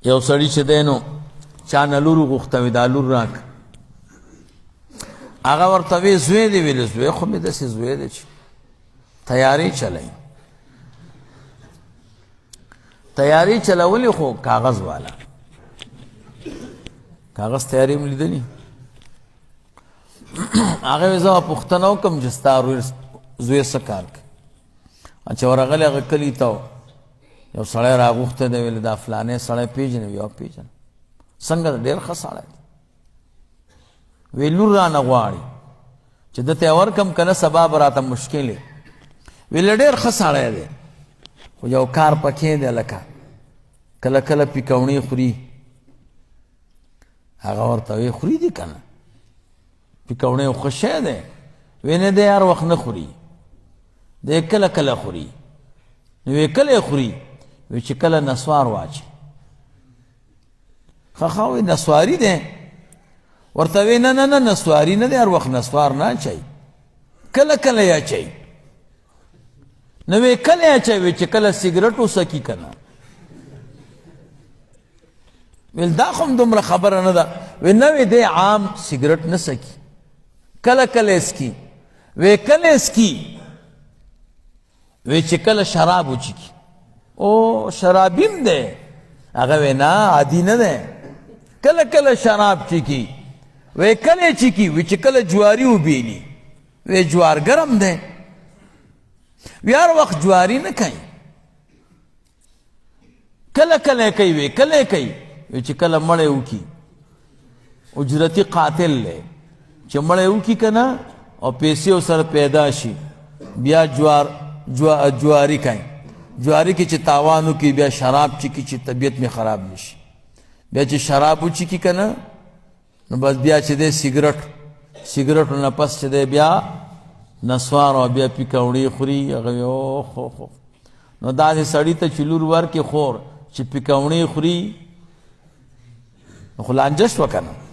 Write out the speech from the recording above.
یو سړی چې دی نو چا نه لور وغوښته وي دا لور راک هغه ورته وی زوی دی ویل زوی خو مې داسې زوی دی چې تیاری چلوي تیاری چلولی خو کاغذ والا کاغذ تیاری م لیدلی هغه وی زه پوښتنه وکړم چې ستا زوی څه کار کوي چې ورغلی هغه کلي ته یو سړی راغوښتی دی ویل دا فلانی سړی پیژنې وی پیژنم څنګه ډېر ښه سړی دی وی لور رانه غواړي چې ده ته یې ورکړم که نه سبا به راته مشکل یې ویل ډېر ښه سړی دی خو یو کار پکې دی لکه کله کله پیکوڼې خوري هغه ورته وی خوري دي که نه پیکوڼې خو ښه شی دی وی نه دی هر وخت نه خوري دی کله کله خوري نو وی کله یې خوري وی چې کله نسوار واچي ښه وی نسواري دی ورته وی نه نه نه نسواري نه دی هر وخت نسوار نه اچوي کله کله یې اچوي نو وی کله یې اچوي چې کله سګرټ وڅکي که نه ویل دا خو هم دومره خبره نه ده وی نه وی دی عام سګرټ نه څکي کله کله یې څکي وی کله یې څکي وی چې کله شراب وچکي او شرابیم دی هغه وی نه عادي نه دی کله کله شراب چکي وی کله چکي وی چې کله جواري وبیلي وی جوار ګرم دی وی هر وخت جواري نه کوي کله کله کوي وی کله کوي وی چې کله مړی وکي اجرتي قاتل دی چې مړی وکي که نه او پیسې ورسره پیدا شي بیا جواری کوي جواری کې چې تاوان وکړي بیا شراب چکي چې طبیعت مې خراب نشي بیا چې شراب وچکي که نه نو بس بیا چې دی سګرټ نه پس چې دی بیا نسوار او بیا پیکوڼې خوري هغه وی اوخ نو داسې سړي ته چې لور ورکړي خور چې پیکوڼې خوري نو خو لانجه شوه که نه